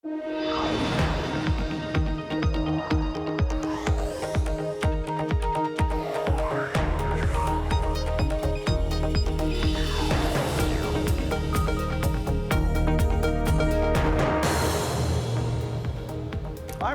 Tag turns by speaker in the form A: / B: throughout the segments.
A: I'm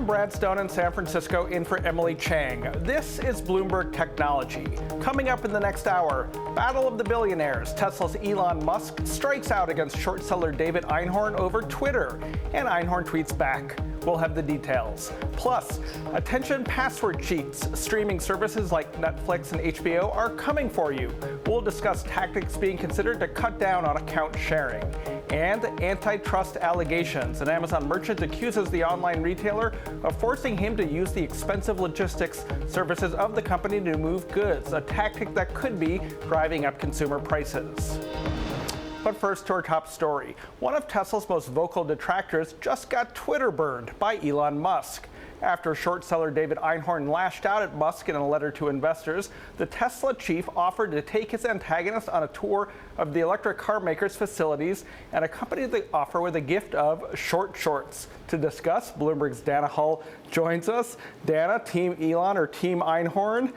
A: Brad Stone in San Francisco, in for Emily Chang. This is Bloomberg Technology. Coming up in the next hour, Battle of the Billionaires. Tesla's Elon Musk strikes out against short seller David Einhorn over Twitter, and Einhorn tweets back. We'll have the details. Plus, attention password cheats. Streaming services like Netflix and HBO are coming for you. We'll discuss tactics being considered to cut down on account sharing. And antitrust allegations. An Amazon merchant accuses the online retailer of forcing him to use the expensive logistics services of the company to move goods, a tactic that could be driving up consumer prices. But first, to our top story. One of Tesla's most vocal detractors just got Twitter burned by Elon Musk. After short seller David Einhorn lashed out at Musk in a letter to investors, the Tesla chief offered to take his antagonist on a tour of the electric car maker's facilities and accompanied the offer with a gift of short shorts. To discuss, Bloomberg's Dana Hull joins us. Dana, Team Elon or Team Einhorn?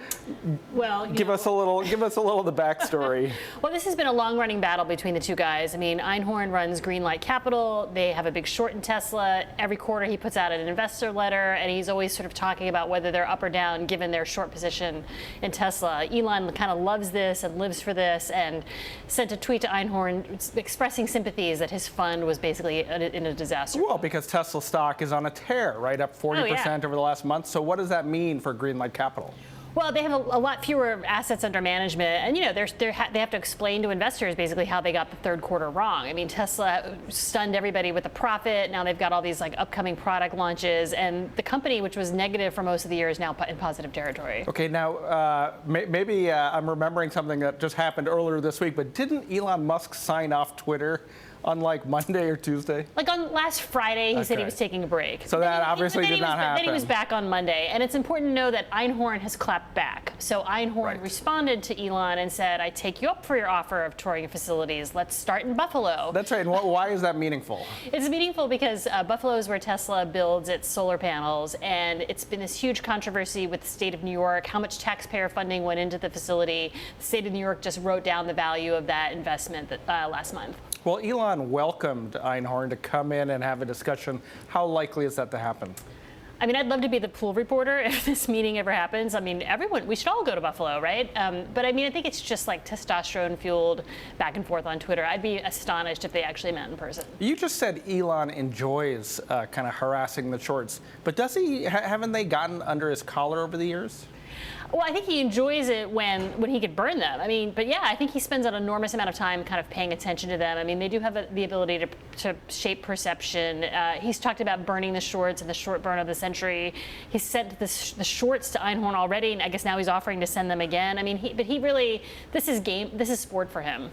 B: Well,
A: give us a little of the backstory.
B: Well, this has been a long-running battle between the two guys. I mean, Einhorn runs Greenlight Capital. They have a big short in Tesla. Every quarter he puts out an investor letter, and he's always sort of talking about whether they're up or down given their short position in Tesla. Elon kind of loves this and lives for this, and sent a tweet to Einhorn expressing sympathies that his fund was basically in a disaster.
A: Well, because Tesla stock is on a tear, right? Up 40% over the last month. So what does that mean for Greenlight Capital?
B: Well, they have a lot fewer assets under management, and they have to explain to investors basically how they got the third quarter wrong. I mean, Tesla stunned everybody with a profit. Now they've got all these upcoming product launches, and the company, which was negative for most of the year, is now in positive territory. Okay,
A: now maybe I'm remembering something that just happened earlier this week, but didn't Elon Musk sign off Twitter on Monday or Tuesday?
B: On last Friday, he said he was taking a break.
A: So that obviously did not happen.
B: Then he was back on Monday. And it's important to know that Einhorn has clapped back. So Einhorn responded to Elon and said, I take you up for your offer of touring facilities. Let's start in Buffalo.
A: That's right. And why is that meaningful?
B: It's meaningful because Buffalo is where Tesla builds its solar panels. And it's been this huge controversy with the state of New York, how much taxpayer funding went into the facility. The state of New York just wrote down the value of that investment last month.
A: Well, Elon welcomed Einhorn to come in and have a discussion. How likely is that to happen?
B: I mean, I'd love to be the pool reporter if this meeting ever happens. I mean, we should all go to Buffalo, right? But I mean, I think it's just testosterone-fueled back and forth on Twitter. I'd be astonished if they actually met in person.
A: You just said Elon enjoys kind of harassing the shorts, but does he? Haven't they gotten under his collar over the years?
B: Well, I think he enjoys it when he could burn them. I mean, but yeah, I think he spends an enormous amount of time kind of paying attention to them. I mean, they do have the ability to shape perception. He's talked about burning the shorts and the short burn of the century. He's sent the shorts to Einhorn already, and I guess now he's offering to send them again. I mean, this is sport for him.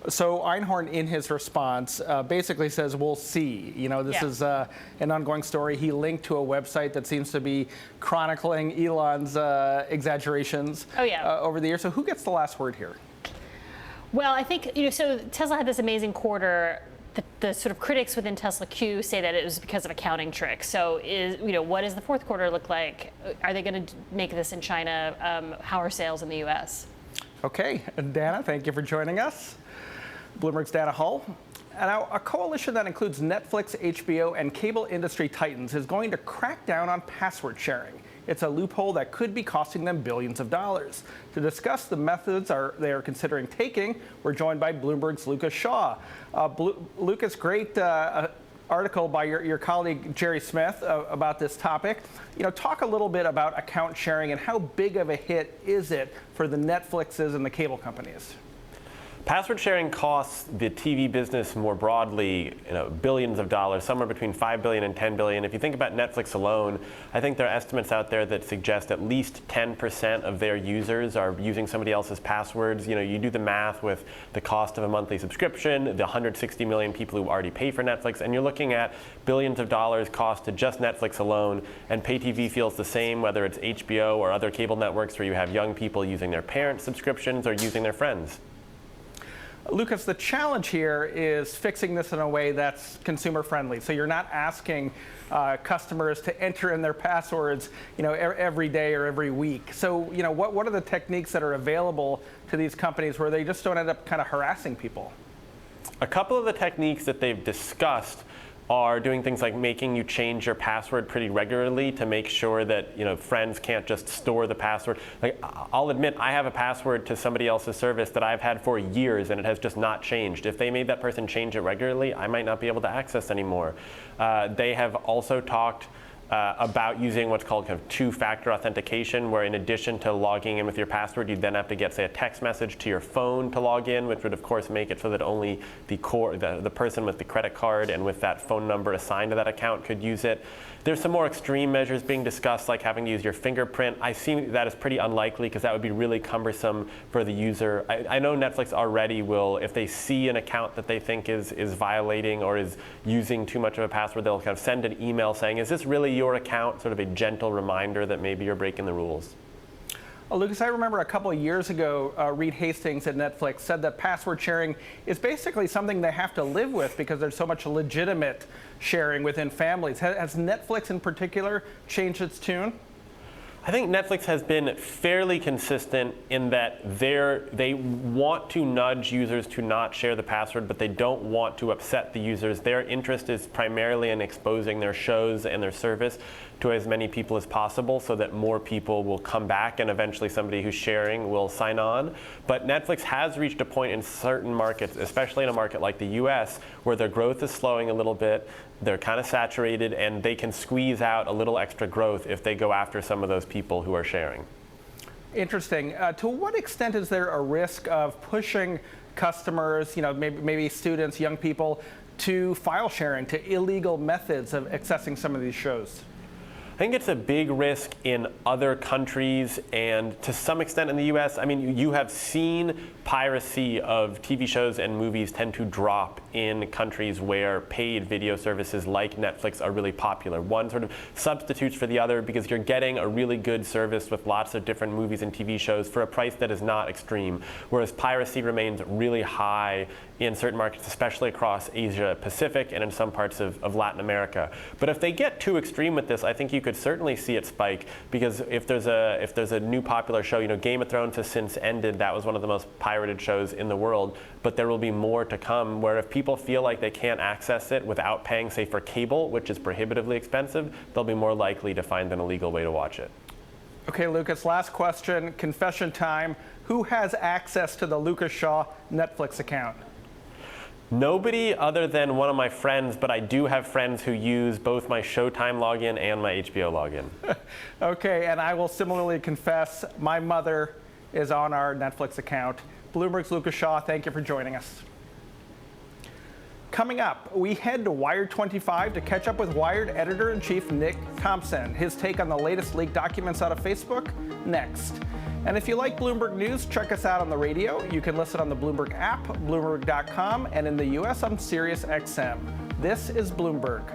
A: So Einhorn, in his response, basically says, we'll see. This is an ongoing story. He linked to a website that seems to be chronicling Elon's exaggerations over the years. So who gets the last word here?
B: Well, I think, so Tesla had this amazing quarter. The sort of critics within Tesla Q say that it was because of accounting tricks. So what does the fourth quarter look like? Are they going to make this in China? How are sales in the U.S.?
A: Okay, Dana, thank you for joining us. Bloomberg's Dana Hull. And now, a coalition that includes Netflix, HBO, and cable industry titans is going to crack down on password sharing. It's a loophole that could be costing them billions of dollars. To discuss the methods they are considering taking, we're joined by Bloomberg's Lucas Shaw. Lucas, great article by your colleague Jerry Smith about this topic. Talk a little bit about account sharing and how big of a hit is it for the Netflixes and the cable companies?
C: Password sharing costs the TV business more broadly, billions of dollars, somewhere between $5 billion and $10 billion. If you think about Netflix alone, I think there are estimates out there that suggest at least 10% of their users are using somebody else's passwords. You do the math with the cost of a monthly subscription, the 160 million people who already pay for Netflix, and you're looking at billions of dollars cost to just Netflix alone. And pay TV feels the same, whether it's HBO or other cable networks where you have young people using their parents' subscriptions or using their friends.
A: Lucas, the challenge here is fixing this in a way that's consumer friendly. So you're not asking customers to enter in their passwords, every day or every week. So, what are the techniques that are available to these companies where they just don't end up kind of harassing people?
C: A couple of the techniques that they've discussed are doing things like making you change your password pretty regularly to make sure that friends can't just store the password. Like, I'll admit I have a password to somebody else's service that I've had for years and it has just not changed. If they made that person change it regularly, I might not be able to access anymore. They have also talked about using what's called kind of two-factor authentication, where in addition to logging in with your password, you'd then have to get, say, a text message to your phone to log in, which would of course make it so that only the person with the credit card and with that phone number assigned to that account could use it. There's some more extreme measures being discussed, like having to use your fingerprint. I see that as pretty unlikely because that would be really cumbersome for the user. I know Netflix already will, if they see an account that they think is violating or is using too much of a password, they'll kind of send an email saying, is this really your account? Sort of a gentle reminder that maybe you're breaking the rules.
A: Well, Lucas, I remember a couple of years ago, Reed Hastings at Netflix said that password sharing is basically something they have to live with because there's so much legitimate sharing within families. Has Netflix in particular changed its tune?
C: I think Netflix has been fairly consistent in that they want to nudge users to not share the password, but they don't want to upset the users. Their interest is primarily in exposing their shows and their service to as many people as possible so that more people will come back and eventually somebody who's sharing will sign on. But Netflix has reached a point in certain markets, especially in a market like the US, where their growth is slowing a little bit, they're kind of saturated, and they can squeeze out a little extra growth if they go after some of those people who are sharing.
A: Interesting. To what extent is there a risk of pushing customers, maybe students, young people, to file sharing, to illegal methods of accessing some of these shows?
C: I think it's a big risk in other countries and to some extent in the US. I mean, you have seen piracy of TV shows and movies tend to drop in countries where paid video services like Netflix are really popular. One sort of substitutes for the other because you're getting a really good service with lots of different movies and TV shows for a price that is not extreme, whereas piracy remains really high in certain markets, especially across Asia Pacific and in some parts of Latin America. But if they get too extreme with this, I think you could certainly see it spike, because if there's a new popular show, Game of Thrones has since ended. That was one of the most pirated shows in the world, but there will be more to come, where if people feel like they can't access it without paying, say, for cable, which is prohibitively expensive, they'll be more likely to find an illegal way to watch it.
A: Okay, Lucas, last question, confession time. Who has access to the Lucas Shaw Netflix account?
C: Nobody other than one of my friends, but I do have friends who use both my Showtime login and my HBO login.
A: Okay, and I will similarly confess, my mother is on our Netflix account. Bloomberg's Lucas Shaw, thank you for joining us. Coming up, we head to Wired 25 to catch up with Wired editor-in-chief Nick Thompson. His take on the latest leaked documents out of Facebook, next. And if you like Bloomberg News, check us out on the radio. You can listen on the Bloomberg app, Bloomberg.com, and in the U.S. on Sirius XM. This is Bloomberg.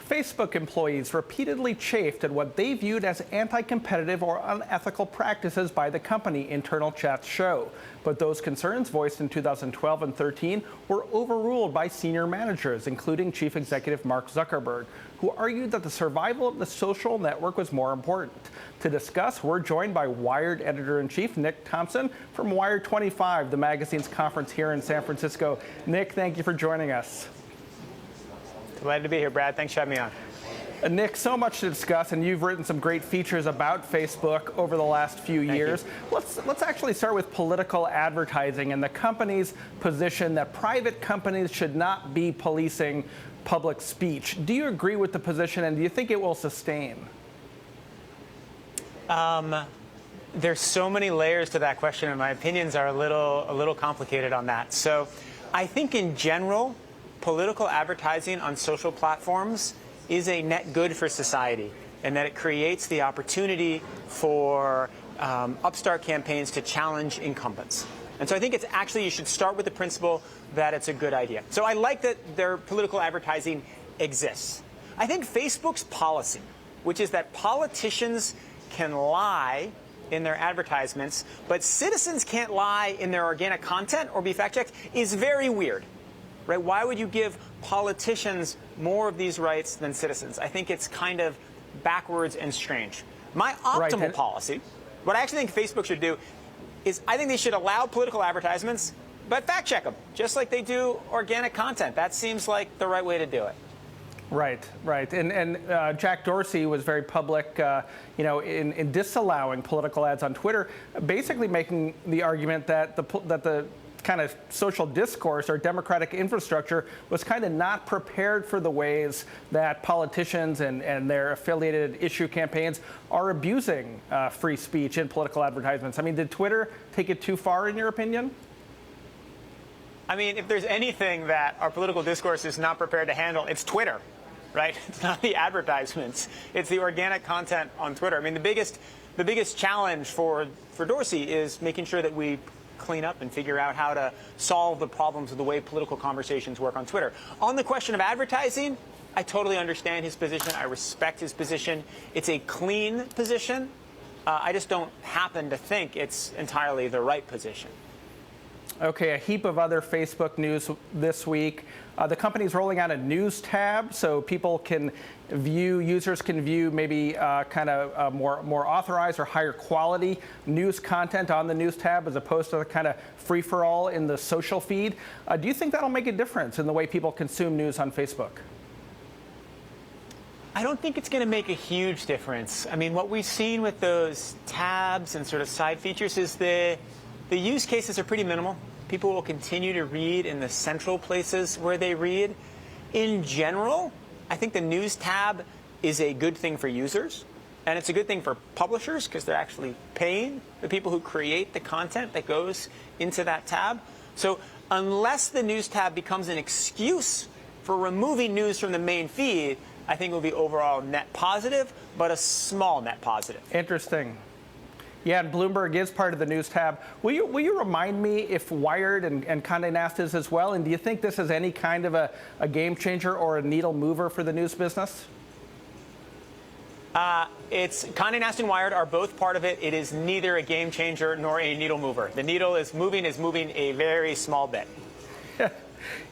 A: Facebook employees repeatedly chafed at what they viewed as anti-competitive or unethical practices by the company, internal chats show. But those concerns voiced in 2012 and 13 were overruled by senior managers, including Chief Executive Mark Zuckerberg, who argued that the survival of the social network was more important. To discuss, we're joined by Wired editor-in-chief Nick Thompson from Wired 25, the magazine's conference here in San Francisco. Nick, thank you for joining us.
D: Glad to be here, Brad. Thanks for having me on.
A: Nick, so much to discuss, and you've written some great features about Facebook over the last few years. Let's actually start with political advertising and the company's position that private companies should not be policing public speech. Do you agree with the position, and do you think it will sustain?
D: There's so many layers to that question, and my opinions are a little complicated on that. So I think in general, political advertising on social platforms is a net good for society. and that it creates the opportunity for upstart campaigns to challenge incumbents. And so I think it's actually, you should start with the principle that it's a good idea. So I like that their political advertising exists. I think Facebook's policy, which is that politicians can lie in their advertisements, but citizens can't lie in their organic content or be fact-checked, is very weird. Right? Why would you give politicians more of these rights than citizens? I think it's kind of backwards and strange. My optimal policy, what I actually think Facebook should do, is I think they should allow political advertisements, but fact check them, just like they do organic content. That seems like the right way to do it.
A: Right, right. And Jack Dorsey was very public, in disallowing political ads on Twitter, basically making the argument that the kind of social discourse or democratic infrastructure was kind of not prepared for the ways that politicians and their affiliated issue campaigns are abusing free speech in political advertisements. I mean, did Twitter take it too far, in your opinion?
D: I mean, if there's anything that our political discourse is not prepared to handle, it's Twitter, right? It's not the advertisements. It's the organic content on Twitter. I mean, the biggest challenge for Dorsey is making sure that we clean up and figure out how to solve the problems of the way political conversations work on Twitter. On the question of advertising, I totally understand his position. I respect his position. It's a clean position. I just don't happen to think it's entirely the right position.
A: Okay, a heap of other Facebook news this week. The company's rolling out a news tab so people can view, users can view maybe more authorized or higher quality news content on the news tab as opposed to the kind of free-for-all in the social feed. Do you think that'll make a difference in the way people consume news on Facebook?
D: I don't think it's going to make a huge difference. I mean, what we've seen with those tabs and sort of side features is the use cases are pretty minimal. People will continue to read in the central places where they read. In general, I think the news tab is a good thing for users, and it's a good thing for publishers because they're actually paying the people who create the content that goes into that tab. So unless the news tab becomes an excuse for removing news from the main feed, I think it will be overall net positive, but a small net positive.
A: Interesting. Yeah, and Bloomberg is part of the news tab. Will you remind me if Wired and Condé Nast is as well? And do you think this is any kind of a game changer or a needle mover for the news business?
D: It's Condé Nast and Wired are both part of it. It is neither a game changer nor a needle mover. The needle is moving a very small bit.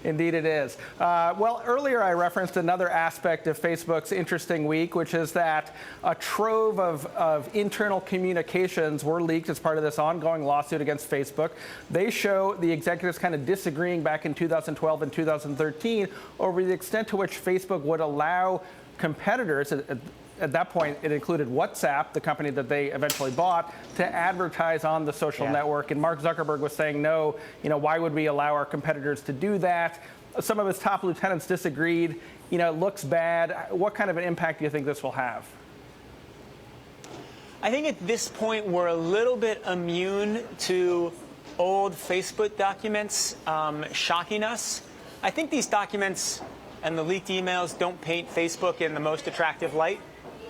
A: Indeed it is. Well, earlier I referenced another aspect of Facebook's interesting week, which is that a trove of internal communications were leaked as part of this ongoing lawsuit against Facebook. They show the executives kind of disagreeing back in 2012 and 2013 over the extent to which Facebook would allow competitors, at that point, it included WhatsApp, the company that they eventually bought, to advertise on the social network. And Mark Zuckerberg was saying, no, why would we allow our competitors to do that? Some of his top lieutenants disagreed. It looks bad. What kind of an impact do you think this will have?
D: I think at this point, we're a little bit immune to old Facebook documents shocking us. I think these documents and the leaked emails don't paint Facebook in the most attractive light.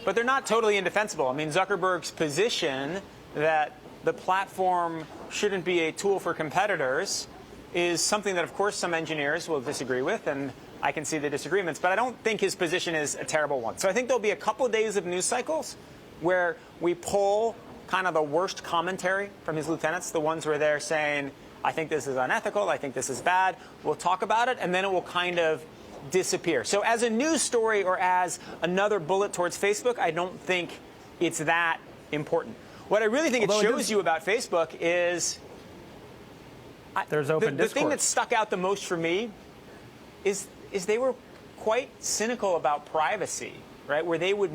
D: But they're not totally indefensible. I mean, Zuckerberg's position that the platform shouldn't be a tool for competitors is something that, of course, some engineers will disagree with, and I can see the disagreements. But I don't think his position is a terrible one. So I think there'll be a couple of days of news cycles where we pull kind of the worst commentary from his lieutenants, the ones where they're saying, I think this is unethical, I think this is bad. We'll talk about it, and then it will kind of disappear. So as a news story or as another bullet towards Facebook, I don't think it's that important. What I really think it shows you about Facebook is
A: there's open discourse.
D: The thing that stuck out the most for me is they were quite cynical about privacy, right? Where they would,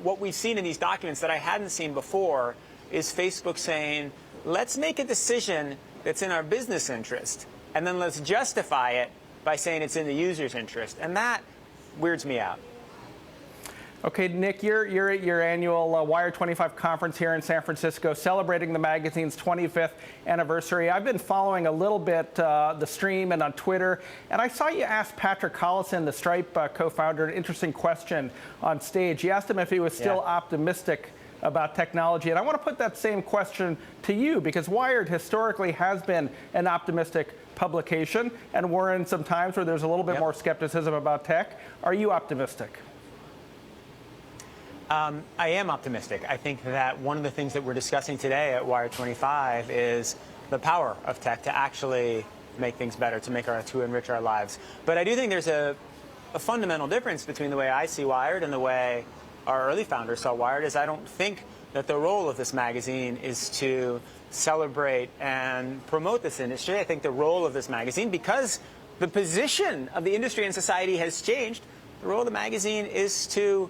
D: what we've seen in these documents that I hadn't seen before is Facebook saying, let's make a decision that's in our business interest, and then let's justify it by saying it's in the user's interest. And that weirds me out.
A: Okay, Nick, you're at your annual Wire 25 conference here in San Francisco, celebrating the magazine's 25th anniversary. I've been following a little bit the stream and on Twitter, and I saw you ask Patrick Collison, the Stripe co-founder, an interesting question on stage. You asked him if he was still optimistic about technology, and I want to put that same question to you, because Wired historically has been an optimistic publication, and we're in some times where there's a little bit more skepticism about tech. Are you optimistic?
D: I am optimistic. I think that one of the things that we're discussing today at Wire 25 is the power of tech to actually make things better, to enrich our lives. But I do think there's a fundamental difference between the way I see Wired and the way our early founders saw Wired. Is I don't think that the role of this magazine is to celebrate and promote this industry. I think the role of this magazine, because the position of the industry and society has changed, the role of the magazine is to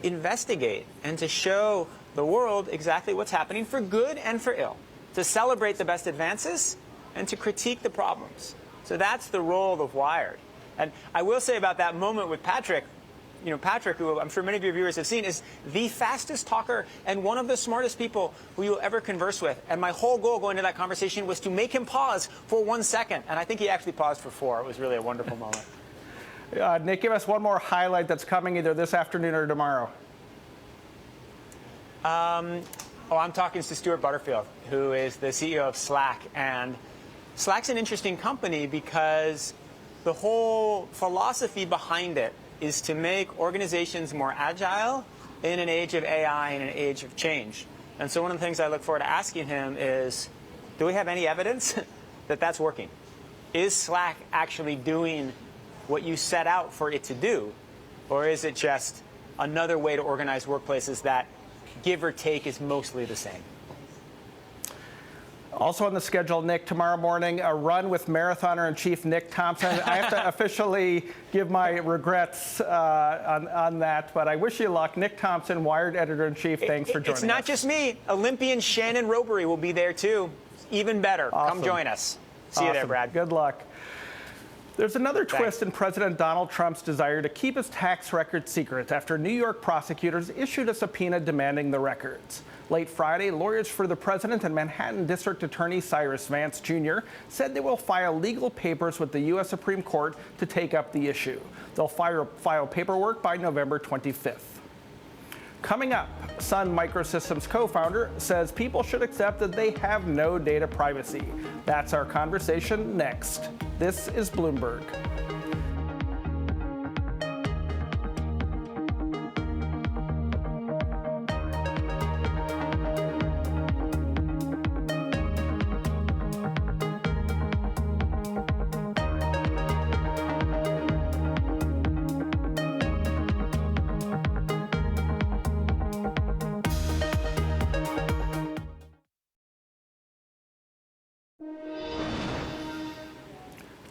D: investigate and to show the world exactly what's happening for good and for ill, to celebrate the best advances and to critique the problems. So that's the role of Wired. And I will say about that moment with Patrick, Patrick, who I'm sure many of your viewers have seen, is the fastest talker and one of the smartest people who you'll ever converse with. And my whole goal going into that conversation was to make him pause for 1 second. And I think he actually paused for 4. It was really a wonderful moment.
A: Nick, give us one more highlight that's coming either this afternoon or tomorrow.
D: I'm talking to Stuart Butterfield, who is the CEO of Slack. And Slack's an interesting company because the whole philosophy behind it is to make organizations more agile in an age of AI and an age of change. And so one of the things I look forward to asking him is, do we have any evidence that that's working? Is Slack actually doing what you set out for it to do? Or is it just another way to organize workplaces that, give or take, is mostly the same?
A: Also on the schedule, Nick, tomorrow morning, a run with marathoner-in-chief Nick Thompson. I have to officially give my regrets on that, but I wish you luck. Nick Thompson, Wired editor-in-chief, thanks for joining us.
D: It's not just me. Olympian Shannon Robery will be there, too. Even better.
A: Awesome.
D: Come join us. See you there, Brad.
A: Good luck. There's another twist in President Donald Trump's desire to keep his tax records secret after New York prosecutors issued a subpoena demanding the records. Late Friday, lawyers for the president and Manhattan District Attorney Cyrus Vance Jr. said they will file legal papers with the U.S. Supreme Court to take up the issue. They'll file paperwork by November 25th. Coming up, Sun Microsystems co-founder says people should accept that they have no data privacy. That's our conversation next. This is Bloomberg.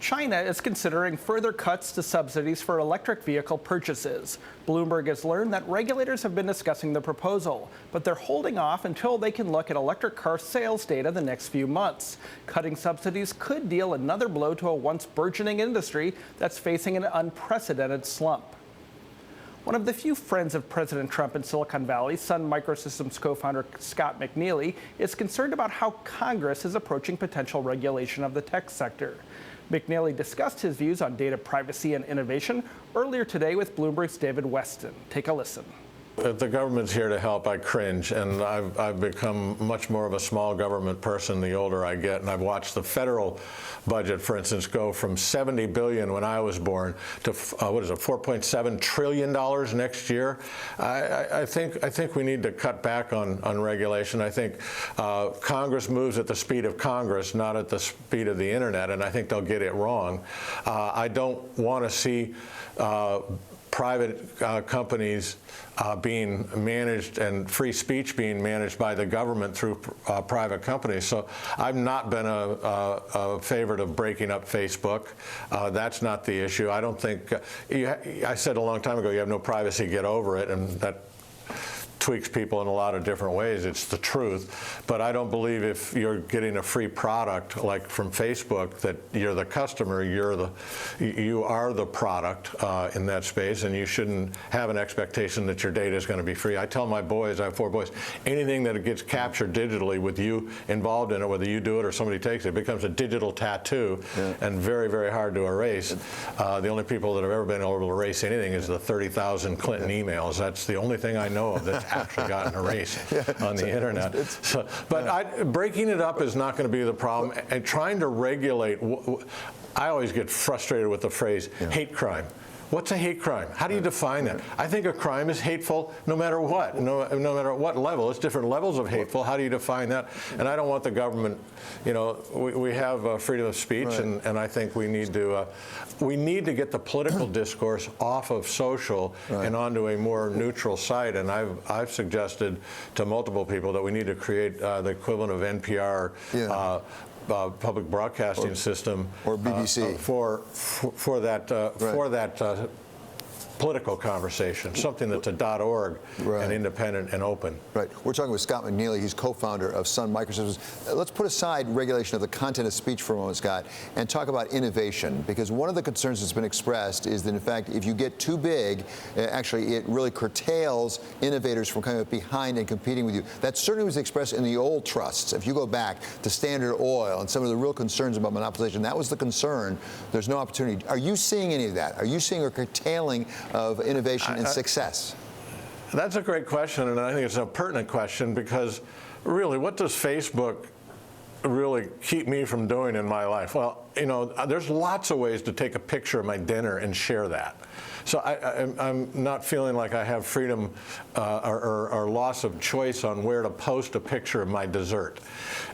A: China is considering further cuts to subsidies for electric vehicle purchases. Bloomberg has learned that regulators have been discussing the proposal, but they're holding off until they can look at electric car sales data the next few months. Cutting subsidies could deal another blow to a once burgeoning industry that's facing an unprecedented slump. One of the few friends of President Trump in Silicon Valley, Sun Microsystems co-founder Scott McNealy, is concerned about how Congress is approaching potential regulation of the tech sector. McNealy discussed his views on data privacy and innovation earlier today with Bloomberg's David Weston. Take a listen.
E: If the government's here to help, I cringe, and I've become much more of a small government person the older I get, and I've watched the federal budget, for instance, go from $70 billion when I was born to $4.7 trillion next year. I think we need to cut back on regulation. I think Congress moves at the speed of Congress, not at the speed of the internet, and I think they'll get it wrong. I don't want to see private companies being managed and free speech being managed by the government through private companies. So I've not been a favorite of breaking up Facebook. That's not the issue. I don't think, I said a long time ago, you have no privacy, get over it, and that tweaks people in a lot of different ways. It's the truth. But I don't believe if you're getting a free product like from Facebook that you're the customer, you are the product in that space, and you shouldn't have an expectation that your data is going to be free. I tell my boys, I have 4 boys, anything that gets captured digitally with you involved in it, whether you do it or somebody takes it, it becomes a digital tattoo and very, very hard to erase. The only people that have ever been able to erase anything is the 30,000 Clinton emails. That's the only thing I know of that's actually gotten erased on the internet. But breaking it up is not going to be the problem. And trying to regulate, I always get frustrated with the phrase hate crime. What's a hate crime? How do you define that? I think a crime is hateful no matter what, no matter what level. It's different levels of hateful. How do you define that? And I don't want the government, we have freedom of speech, and I think we need to get the political discourse off of social and onto a more neutral site. And I've suggested to multiple people that we need to create the equivalent of NPR. Public broadcasting system
F: or BBC
E: for that political conversation, something that's a .org and independent and open.
F: Right. We're talking with Scott McNealy. He's co-founder of Sun Microsystems. Let's put aside regulation of the content of speech for a moment, Scott, and talk about innovation, because one of the concerns that's been expressed is that, in fact, if you get too big, actually it really curtails innovators from coming up behind and competing with you. That certainly was expressed in the old trusts. If you go back to Standard Oil and some of the real concerns about monopolization, that was the concern. There's no opportunity. Are you seeing any of that? Are you seeing a curtailing of innovation and success?
E: That's a great question, and I think it's a pertinent question, because really, what does Facebook really keep me from doing in my life? Well, there's lots of ways to take a picture of my dinner and share that. So I'm not feeling like I have freedom or loss of choice on where to post a picture of my dessert.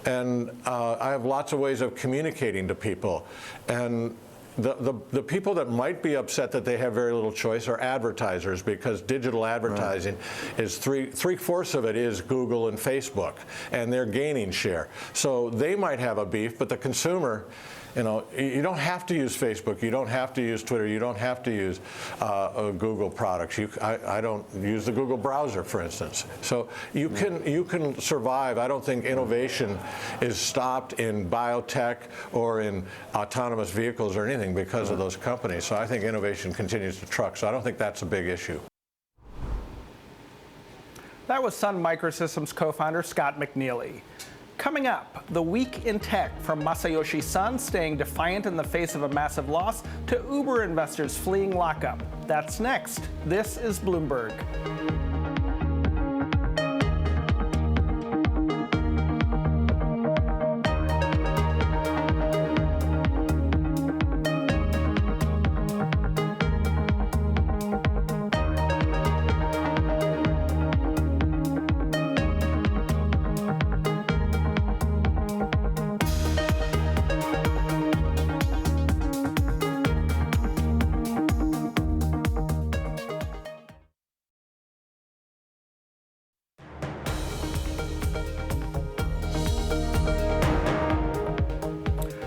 E: And I have lots of ways of communicating to people. And the people that might be upset that they have very little choice are advertisers, because digital advertising is three-fourths of it is Google and Facebook, and they're gaining share. So they might have a beef, but the consumer, you don't have to use Facebook, you don't have to use Twitter, you don't have to use Google products. I don't use the Google browser, for instance. So you can survive. I don't think innovation is stopped in biotech or in autonomous vehicles or anything because of those companies. So I think innovation continues to truck. So I don't think that's a big issue.
A: That was Sun Microsystems co-founder Scott McNealy. Coming up, the week in tech, from Masayoshi Son staying defiant in the face of a massive loss to Uber investors fleeing lockup. That's next. This is Bloomberg.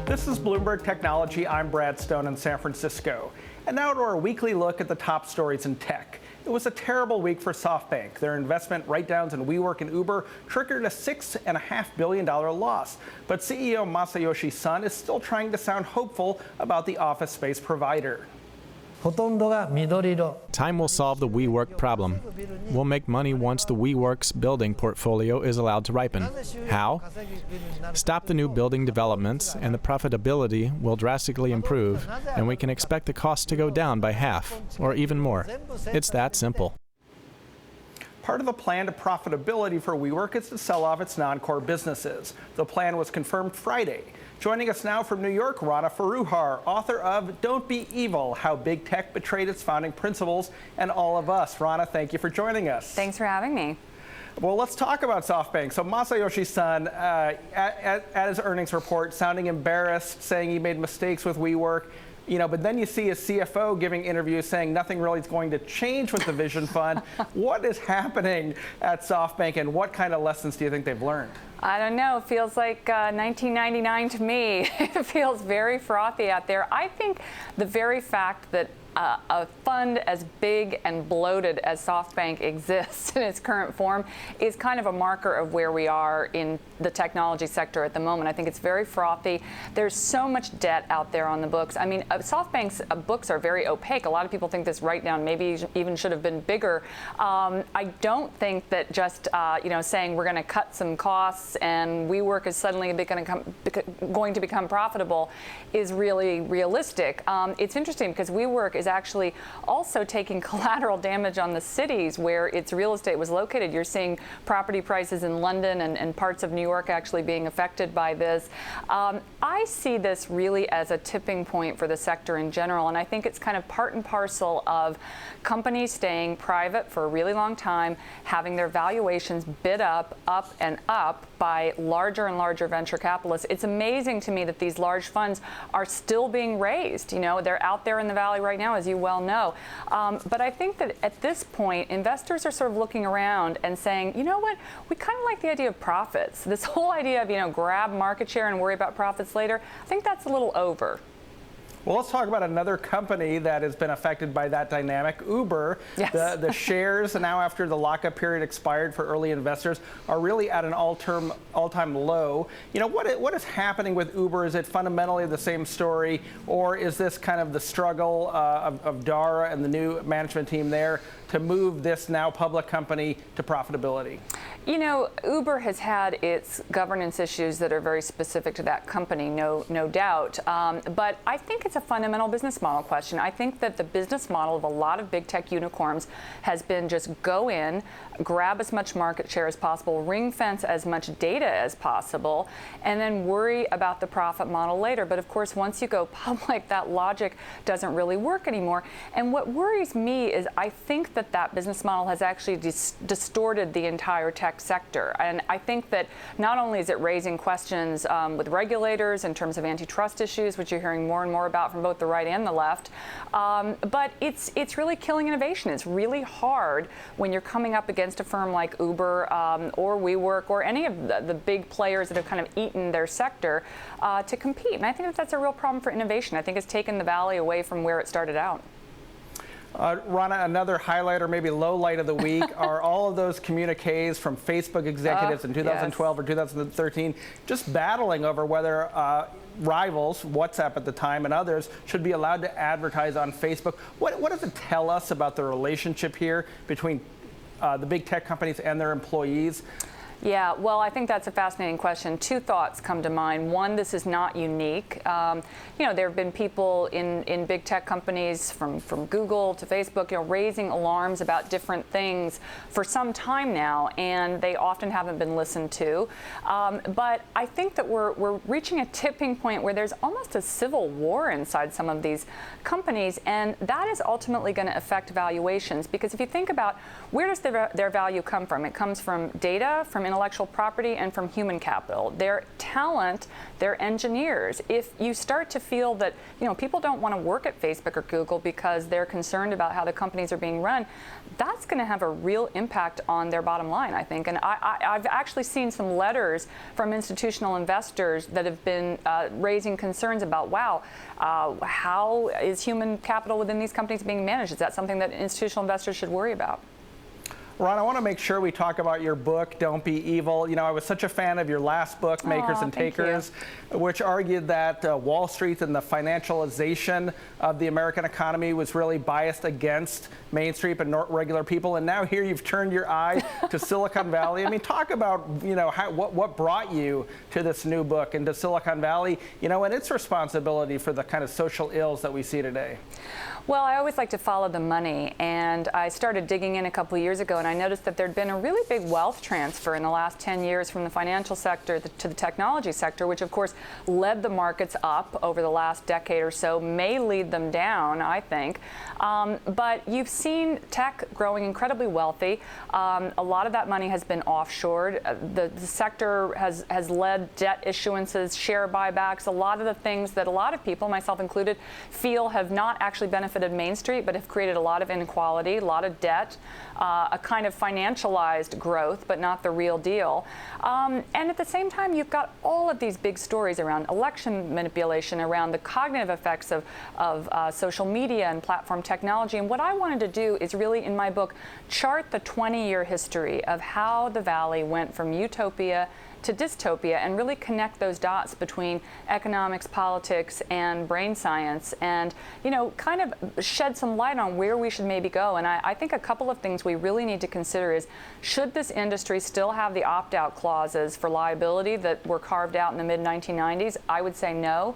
A: This is Bloomberg Technology. I'm Brad Stone in San Francisco. And now to our weekly look at the top stories in tech. It was a terrible week for SoftBank. Their investment write-downs in WeWork and Uber triggered a $6.5 billion loss. But CEO Masayoshi Son is still trying to sound hopeful about the office space provider.
G: Time will solve the WeWork problem. We'll make money once the WeWork's building portfolio is allowed to ripen. How? Stop the new building developments, and the profitability will drastically improve, and we can expect the cost to go down by half, or even more. It's that simple.
A: Part of the plan to profitability for WeWork is to sell off its non-core businesses. The plan was confirmed Friday. Joining us now from New York, Rana Foroohar, author of Don't Be Evil, How Big Tech Betrayed Its Founding Principles and All of Us. Rana, thank you for joining us.
H: Thanks for having me.
A: Well, let's talk about SoftBank. So Masayoshi Son, at his earnings report, sounding embarrassed, saying he made mistakes with WeWork. But then you see his CFO giving interviews saying nothing really is going to change with the Vision Fund. What is happening at SoftBank, and what kind of lessons do you think they've learned?
H: I don't know. It feels like 1999 to me. It feels very frothy out there. I think the very fact that a fund as big and bloated as SoftBank exists in its current form is kind of a marker of where we are in the technology sector at the moment. I think it's very frothy. There's so much debt out there on the books. I mean, SoftBank's books are very opaque. A lot of people think this write-down maybe even should have been bigger. I don't think that just saying we're going to cut some costs and WeWork is suddenly going to become profitable is really realistic. It's interesting because WeWork is actually also taking collateral damage on the cities where its real estate was located. You're seeing property prices in London and parts of New York actually being affected by this. I see this really as a tipping point for the sector in general, and I think it's kind of part and parcel of companies staying private for a really long time, having their valuations bid up and up by larger and larger venture capitalists. It's amazing to me that these large funds are still being raised. They're out there in the valley right now, as you well know. But I think that at this point, investors are sort of looking around and saying, you know what, we kind of like the idea of profits. This whole idea of, grab market share and worry about profits later, I think that's a little over.
A: Well, let's talk about another company that has been affected by that dynamic, Uber.
H: Yes.
A: The shares now, after the lockup period expired for early investors, are really at an all-time low. What is happening with Uber? Is it fundamentally the same story, or is this kind of the struggle of Dara and the new management team there to move this now public company to profitability?
H: Uber has had its governance issues that are very specific to that company, no doubt. But I think it's a fundamental business model question. I think that the business model of a lot of big tech unicorns has been just go in, grab as much market share as possible, ring fence as much data as possible, and then worry about the profit model later. But of course, once you go public, that logic doesn't really work anymore. And what worries me is I think that business model has actually distorted the entire tech sector. And I think that not only is it raising questions with regulators in terms of antitrust issues, which you're hearing more and more about from both the right and the left, but it's really killing innovation. It's really hard when you're coming up against a firm like Uber or WeWork or any of the big players that have kind of eaten their sector to compete. And I think that's a real problem for innovation. I think it's taken the valley away from where it started out.
A: Rana, another highlight or maybe low light of the week are all of those communiques from Facebook executives in 2012 or 2013 just battling over whether rivals, WhatsApp at the time and others, should be allowed to advertise on Facebook. What does it tell us about the relationship here between the big tech companies and their employees?
H: Yeah, well, I think that's a fascinating question. Two thoughts come to mind. One, this is not unique. There have been people in big tech companies from Google to Facebook, raising alarms about different things for some time now, and they often haven't been listened to. But I think that we're reaching a tipping point where there's almost a civil war inside some of these companies, and that is ultimately going to affect valuations. Because if you think about where does their value come from? It comes from data, from intellectual property, and from human capital. Their talent, their engineers. If you start to feel that people don't want to work at Facebook or Google because they're concerned about how the companies are being run, that's going to have a real impact on their bottom line, I think. And I've actually seen some letters from institutional investors that have been raising concerns about, wow, how is human capital within these companies being managed? Is that something that institutional investors should worry about?
A: Ron, I want to make sure we talk about your book, Don't Be Evil. I was such a fan of your last book, Makers and Takers, which argued that Wall Street and the financialization of the American economy was really biased against Main Street and regular people. And now here you've turned your eye to Silicon Valley. I mean, talk about, what brought you to this new book and to Silicon Valley, and its responsibility for the kind of social ills that we see today.
H: Well, I always like to follow the money, and I started digging in a couple of years ago, and I noticed that there'd been a really big wealth transfer in the last 10 years from the financial sector to the technology sector, which of course led the markets up over the last decade or so, may lead them down, I think. But you've seen tech growing incredibly wealthy. A lot of that money has been offshored. The sector has led debt issuances, share buybacks, a lot of the things that a lot of people, myself included, feel have not actually benefited Main Street, but have created a lot of inequality, a lot of debt, a kind of financialized growth, but not the real deal. And at the same time, you've got all of these big stories around election manipulation, around the cognitive effects of social media and platform technology. And what I wanted to do is really, in my book, chart the 20-year history of how the Valley went from utopia to dystopia and really connect those dots between economics, politics, and brain science, and kind of shed some light on where we should maybe go. And I think a couple of things we really need to consider is, should this industry still have the opt-out clauses for liability that were carved out in the mid-1990s? I would say no.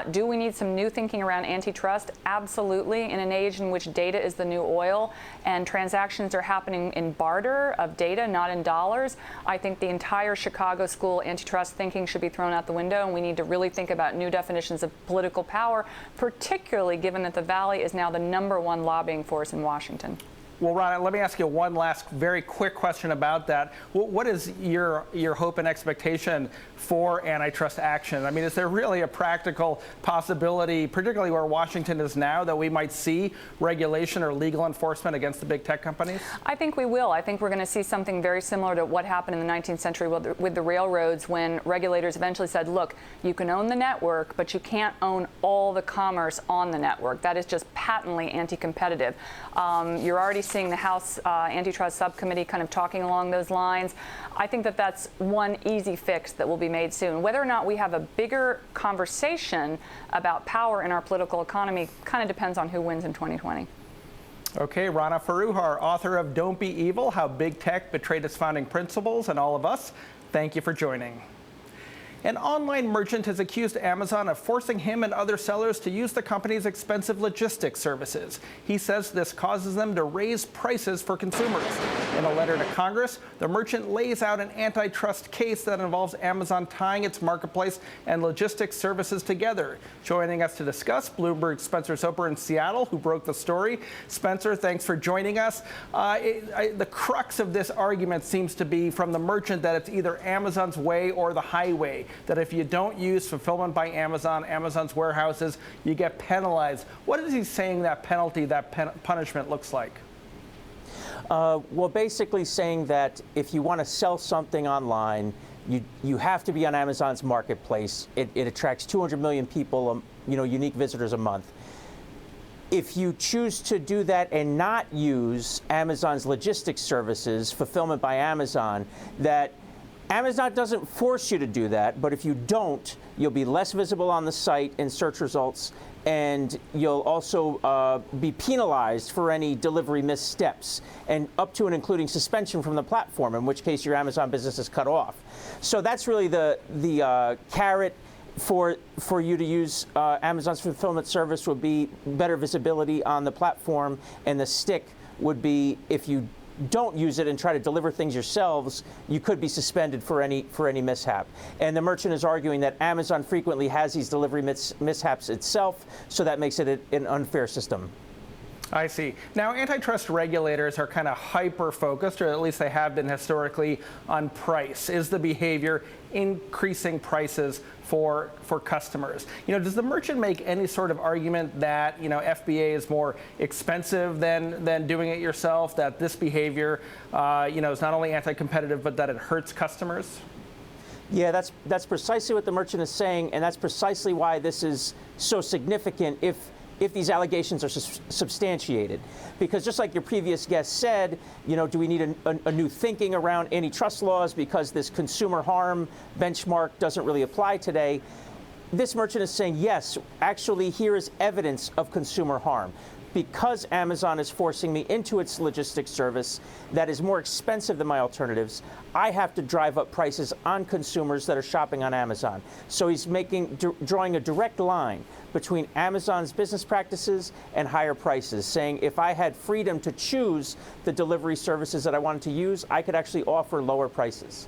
H: Do we need some new thinking around antitrust? Absolutely. In an age in which data is the new oil and transactions are happening in barter of data, not in dollars, I think the entire Chicago school antitrust thinking should be thrown out the window, and we need to really think about new definitions of political power, particularly given that the Valley is now the #1 lobbying force in Washington.
A: Well, Ronna, let me ask you one last very quick question about that. What is your hope and expectation for antitrust action? I mean, is there really a practical possibility, particularly where Washington is now, that we might see regulation or legal enforcement against the big tech companies?
H: I think we will. I think we're going to see something very similar to what happened in the 19th century with the railroads, when regulators eventually said, look, you can own the network, but you can't own all the commerce on the network. That is just patently anti-competitive. You're already seeing the House Antitrust Subcommittee kind of talking along those lines. I think that that's one easy fix that will be made soon. Whether or not we have a bigger conversation about power in our political economy kind of depends on who wins in 2020.
A: Okay, Rana Foroohar, author of Don't Be Evil, How Big Tech Betrayed Its Founding Principles and All of Us, thank you for joining. An online merchant has accused Amazon of forcing him and other sellers to use the company's expensive logistics services. He says this causes them to raise prices for consumers. In a letter to Congress, the merchant lays out an antitrust case that involves Amazon tying its marketplace and logistics services together. Joining us to discuss, Bloomberg's Spencer Soper in Seattle, who broke the story. Spencer, thanks for joining us. The crux of this argument seems to be from the merchant that it's either Amazon's way or the highway, that if you don't use fulfillment by Amazon, Amazon's warehouses, you get penalized. What is he saying that penalty, that punishment looks like?
I: Well, basically saying that if you want to sell something online, you have to be on Amazon's marketplace. It attracts 200 million people, unique visitors a month. If you choose to do that and not use Amazon's logistics services, fulfillment by Amazon, that Amazon doesn't force you to do that, but if you don't, you'll be less visible on the site in search results, and you'll also be penalized for any delivery missteps, and up to and including suspension from the platform, in which case your Amazon business is cut off. So that's really the carrot for you to use Amazon's fulfillment service would be better visibility on the platform, and the stick would be if you don't use it and try to deliver things yourselves, you could be suspended for any mishap. And the merchant is arguing that Amazon frequently has these delivery mishaps itself, so that makes it an unfair system.
A: I see. Now, antitrust regulators are kind of hyper-focused, or at least they have been historically, on price. Is the behavior increasing prices for customers? Does the merchant make any sort of argument that, FBA is more expensive than doing it yourself, that this behavior, is not only anti-competitive, but that it hurts customers?
I: Yeah, that's precisely what the merchant is saying, and that's precisely why this is so significant if these allegations are substantiated. Because just like your previous guest said, do we need a new thinking around antitrust laws because this consumer harm benchmark doesn't really apply today? This merchant is saying, yes, actually, here is evidence of consumer harm. Because Amazon is forcing me into its logistics service that is more expensive than my alternatives, I have to drive up prices on consumers that are shopping on Amazon. So he's drawing a direct line between Amazon's business practices and higher prices, saying if I had freedom to choose the delivery services that I wanted to use, I could actually offer lower prices.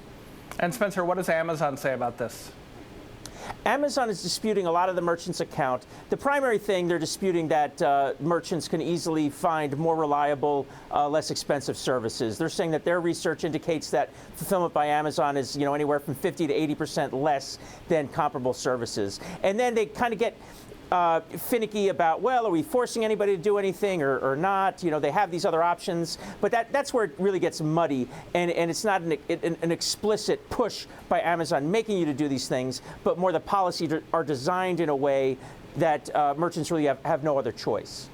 A: And Spencer, what does Amazon say about this?
I: Amazon is disputing a lot of the merchants' account. The primary thing, they're disputing that merchants can easily find more reliable, less expensive services. They're saying that their research indicates that fulfillment by Amazon is, anywhere from 50 to 80% less than comparable services. And then they kind of get finicky about, well, are we forcing anybody to do anything or not? They have these other options, but that's where it really gets muddy, and it's not an explicit push by Amazon making you to do these things, but more the policies are designed in a way that merchants really have no other choice.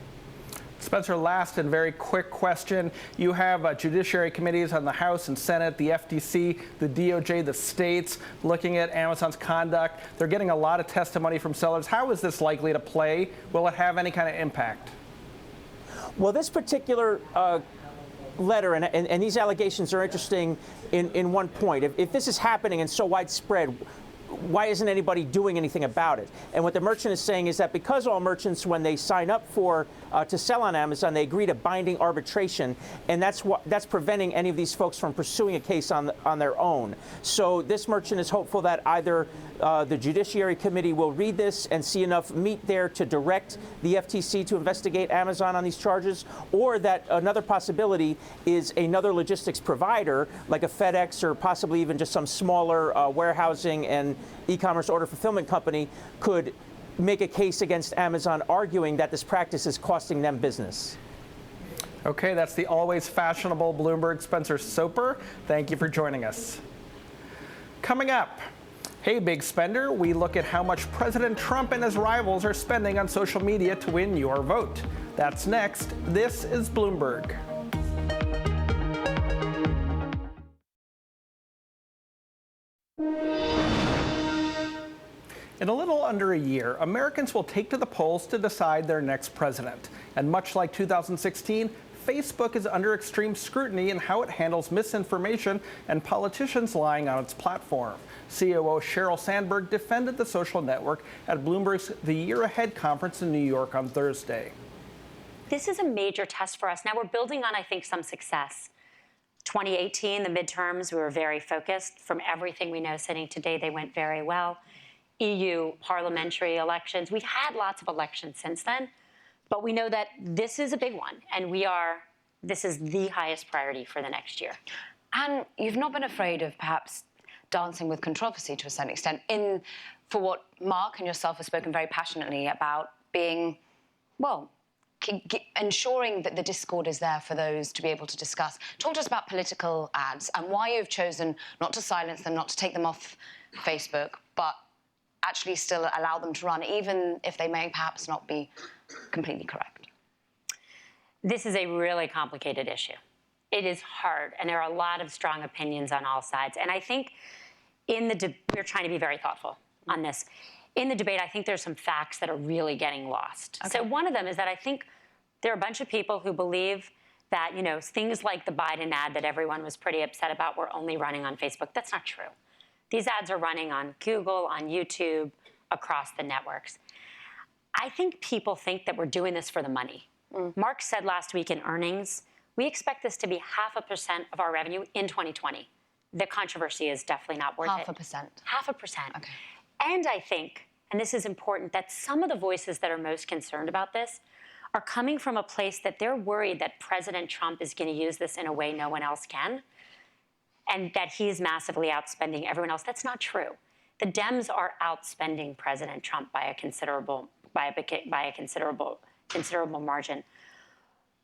A: Spencer, last and very quick question. You have judiciary committees on the House and Senate, the FTC, the DOJ, the states looking at Amazon's conduct. They're getting a lot of testimony from sellers. How is this likely to play? Will it have any kind of impact?
I: Well, this particular letter and these allegations are interesting in one point. If this is happening and so widespread, why isn't anybody doing anything about it? And what the merchant is saying is that because all merchants, when they sign up to sell on Amazon, they agree to binding arbitration, and that's preventing any of these folks from pursuing a case on their own. So this merchant is hopeful that either the Judiciary Committee will read this and see enough meat there to direct the FTC to investigate Amazon on these charges, or that another possibility is another logistics provider, like a FedEx or possibly even just some smaller warehousing and e-commerce order fulfillment company, could make a case against Amazon, arguing that this practice is costing them business.
A: Okay, that's the always fashionable Bloomberg Spencer Soper. Thank you for joining us. Coming up, hey, big spender, we look at how much President Trump and his rivals are spending on social media to win your vote. That's next. This is Bloomberg. In a little under a year, Americans will take to the polls to decide their next president. And much like 2016, Facebook is under extreme scrutiny in how it handles misinformation and politicians lying on its platform. COO Sheryl Sandberg defended the social network at Bloomberg's The Year Ahead conference in New York on Thursday.
J: This is a major test for us. Now we're building on, I think, some success. 2018, the midterms, we were very focused. From everything we know sitting today, they went very well. EU parliamentary elections, we've had lots of elections since then, but we know that this is a big one, and this is the highest priority for the next year.
K: And you've not been afraid of perhaps dancing with controversy to a certain extent, for what Mark and yourself have spoken very passionately about, being, well, ensuring that the discord is there for those to be able to discuss. Talk to us about political ads and why you've chosen not to silence them, not to take them off Facebook, but actually still allow them to run, even if they may perhaps not be completely correct.
J: This is a really complicated issue. It is hard, and there are a lot of strong opinions on all sides. And I think we're trying to be very thoughtful on this. In the debate, I think there's some facts that are really getting lost. Okay. So one of them is that I think there are a bunch of people who believe that, things like the Biden ad that everyone was pretty upset about were only running on Facebook. That's not true. These ads are running on Google, on YouTube, across the networks. I think people think that we're doing this for the money. Mark said last week in earnings, we expect this to be 0.5% of our revenue in 2020. The controversy is definitely not worth it.
K: 0.5%.
J: 0.5%.
K: Okay.
J: And I think, and this is important, that some of the voices that are most concerned about this are coming from a place that they're worried that President Trump is going to use this in a way no one else can, and that he's massively outspending everyone else. That's not true. The Dems are outspending President Trump by a considerable margin.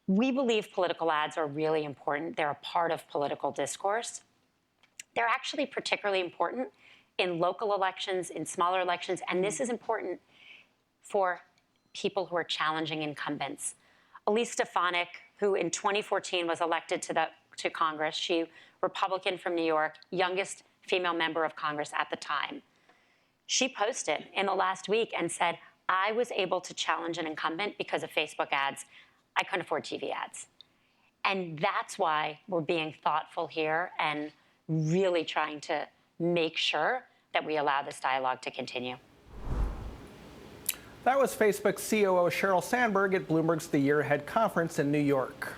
J: We believe political ads are really important. They're a part of political discourse. They're actually particularly important in local elections, in smaller elections, and this is important for people who are challenging incumbents. Elise Stefanik, who in 2014 was elected to Congress, she Republican from New York, youngest female member of Congress at the time. She posted in the last week and said, I was able to challenge an incumbent because of Facebook ads. I couldn't afford TV ads. And that's why we're being thoughtful here and really trying to make sure that we allow this dialogue to continue.
A: That was Facebook COO Sheryl Sandberg at Bloomberg's The Year Ahead conference in New York.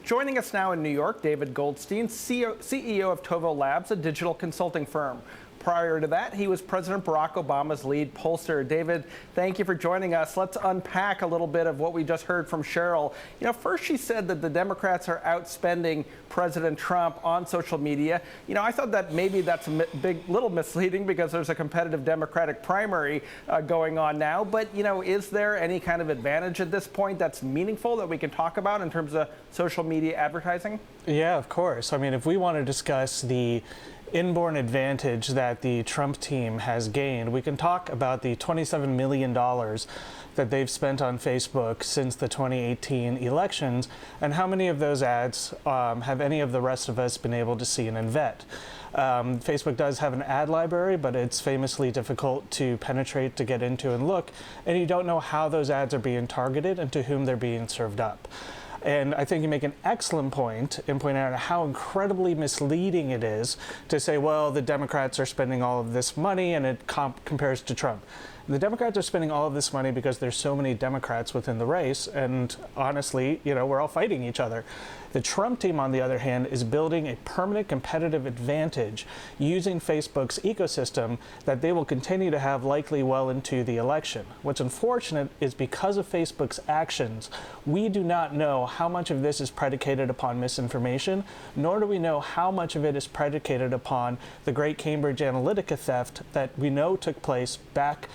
A: Joining us now in New York, David Goldstein, CEO of Tovo Labs, a digital consulting firm. Prior to that, he was President Barack Obama's lead pollster. David, thank you for joining us. Let's unpack a little bit of what we just heard from Cheryl. First she said that the Democrats are outspending President Trump on social media. I thought that maybe that's a little misleading because there's a competitive Democratic primary going on now. But, is there any kind of advantage at this point that's meaningful that we can talk about in terms of social media advertising?
L: Yeah, of course. I mean, if we want to discuss the inborn advantage that the Trump team has gained, we can talk about the $27 million that they've spent on Facebook since the 2018 elections, and how many of those ads have any of the rest of us been able to see and vet. Facebook does have an ad library, but it's famously difficult to penetrate, to get into and look, and you don't know how those ads are being targeted and to whom they're being served up. And I think you make an excellent point in pointing out how incredibly misleading it is to say, well, the Democrats are spending all of this money and it compares to Trump. The Democrats are spending all of this money because there's so many Democrats within the race, and honestly, we're all fighting each other. The Trump team, on the other hand, is building a permanent competitive advantage using Facebook's ecosystem that they will continue to have likely well into the election. What's unfortunate is because of Facebook's actions, we do not know how much of this is predicated upon misinformation, nor do we know how much of it is predicated upon the great Cambridge Analytica theft that we know took place back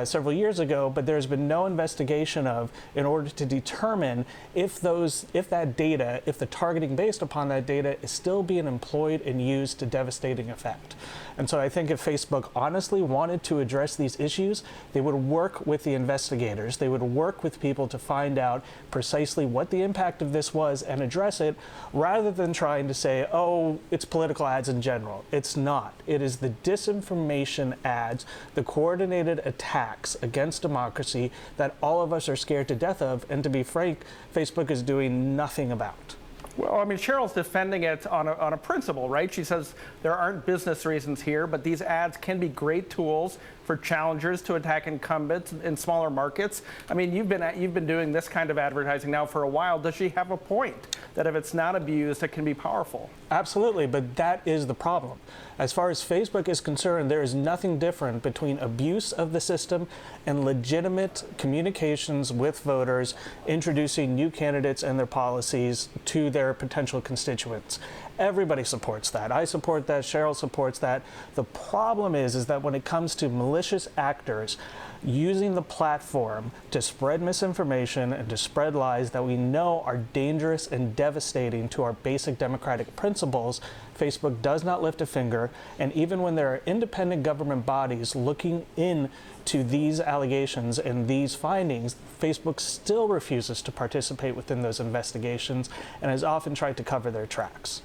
L: several years ago, but there's been no investigation of in order to determine if that data, if the targeting based upon that data is still being employed and used to devastating effect. And so I think if Facebook honestly wanted to address these issues, they would work with the investigators. They would work with people to find out precisely what the impact of this was and address it, rather than trying to say, oh, it's political ads in general. It's not. It is the disinformation ads, the coordinated attacks against democracy that all of us are scared to death of, and to be frank, Facebook is doing nothing about.
A: Well, I mean, Cheryl's defending it on a principle, right? She says there aren't business reasons here, but these ads can be great tools for challengers to attack incumbents in smaller markets. I mean, you've been doing this kind of advertising now for a while. Does she have a point that if it's not abused, it can be powerful?
L: Absolutely, but that is the problem. As far as Facebook is concerned, there is nothing different between abuse of the system and legitimate communications with voters, introducing new candidates and their policies to their potential constituents. Everybody supports that. I support that. Cheryl supports that. The problem is that when it comes to malicious actors using the platform to spread misinformation and to spread lies that we know are dangerous and devastating to our basic democratic principles, Facebook does not lift a finger. And even when there are independent government bodies looking into these allegations and these findings, Facebook still refuses to participate within those investigations and has often tried to cover their tracks.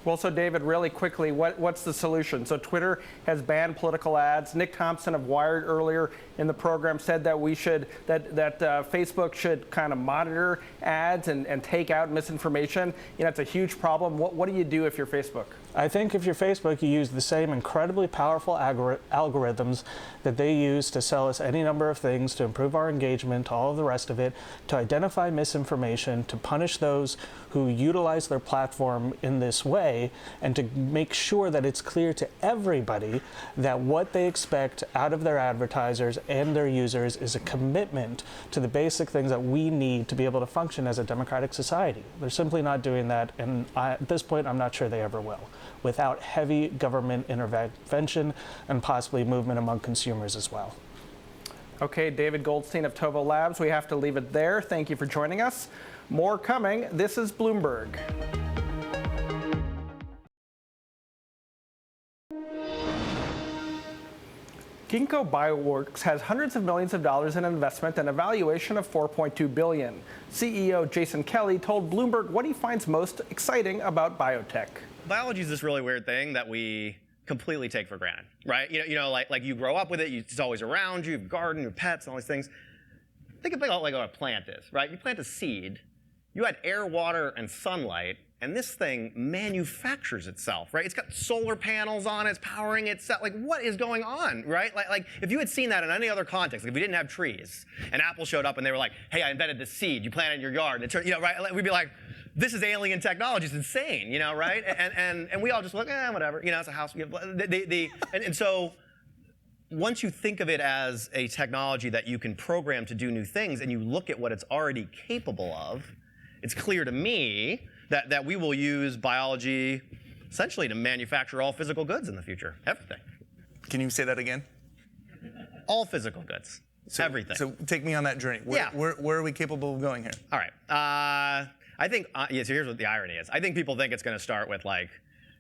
A: Well, so David, really quickly, what's the solution? So Twitter has banned political ads. Nick Thompson of Wired earlier in the program said that Facebook should kind of monitor ads and take out misinformation. It's a huge problem. What do you do if you're Facebook?
L: I think if you're Facebook, you use the same incredibly powerful algorithms that they use to sell us any number of things, to improve our engagement, all of the rest of it, to identify misinformation, to punish those who utilize their platform in this way, and to make sure that it's clear to everybody that what they expect out of their advertisers and their users is a commitment to the basic things that we need to be able to function as a democratic society. They're simply not doing that, and at this point, I'm not sure they ever will, without heavy government intervention and possibly movement among consumers as well.
A: Okay, David Goldstein of Tovo Labs, we have to leave it there. Thank you for joining us. More coming. This is Bloomberg. Ginkgo Bioworks has hundreds of millions of dollars in investment and a valuation of $4.2 billion. CEO Jason Kelly told Bloomberg what he finds most exciting about biotech.
M: Biology is this really weird thing that we completely take for granted, right? Like you grow up with it, it's always around you, garden, your pets, and all these things. Think about like what a plant is, right? You plant a seed, you add air, water, and sunlight, and this thing manufactures itself, right? It's got solar panels on it, it's powering itself. Like, what is going on, right? Like if you had seen that in any other context, like if we didn't have trees, and Apple showed up and they were like, hey, I invented this seed, you plant it in your yard, and it turned, right? We'd be like, this is alien technology. It's insane, you know, right? And we all just look, whatever. You know, it's a house. And so once you think of it as a technology that you can program to do new things, and you look at what it's already capable of, it's clear to me that we will use biology essentially to manufacture all physical goods in the future. Everything.
N: Can you say that again?
M: All physical goods. Everything.
N: So take me on that journey. Where are we capable of going here?
M: All right. I think, so here's what the irony is. I think people think it's going to start with like,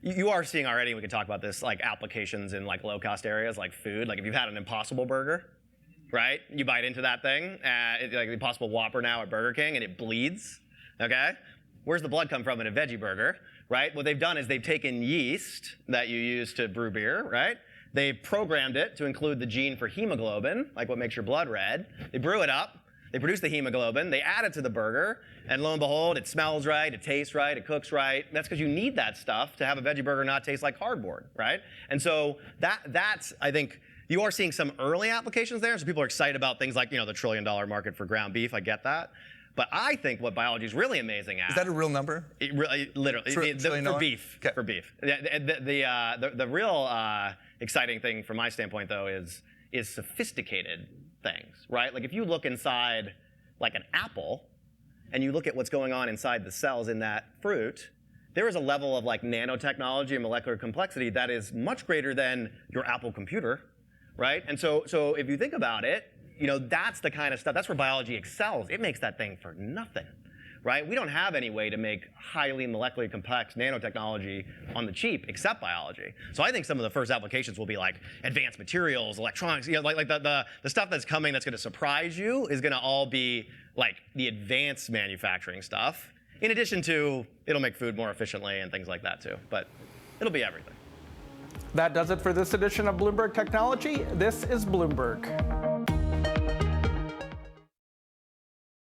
M: you are seeing already, and we can talk about this, like applications in like low-cost areas like food. Like if you've had an Impossible Burger, right? You bite into that thing, like the Impossible Whopper now at Burger King, and it bleeds, okay? Where's the blood come from in a veggie burger, right? What they've done is they've taken yeast that you use to brew beer, right? They've programmed it to include the gene for hemoglobin, like what makes your blood red. They brew it up, they produce the hemoglobin, they add it to the burger, and lo and behold, it smells right, it tastes right, it cooks right. That's because you need that stuff to have a veggie burger not taste like cardboard, right? And so that's, I think, you are seeing some early applications there, so people are excited about things like, you know, the $1 trillion market for ground beef, I get that. But I think what biology is really amazing at—
N: Is that a real number?
M: Literally, for beef.
N: Okay.
M: For beef. The real exciting thing from my standpoint, though, is sophisticated things, right? Like if you look inside like an apple, and you look at what's going on inside the cells in that fruit, there is a level of like nanotechnology and molecular complexity that is much greater than your Apple computer, right? And so if you think about it, you know, that's the kind of stuff, that's where biology excels. It makes that thing for nothing, right? We don't have any way to make highly molecularly complex nanotechnology on the cheap except biology. So I think some of the first applications will be like advanced materials, electronics, you know, like the stuff that's coming that's going to surprise you is going to all be like the advanced manufacturing stuff. In addition to, it'll make food more efficiently and things like that too. But it'll be everything.
A: That does it for this edition of Bloomberg Technology. This is Bloomberg.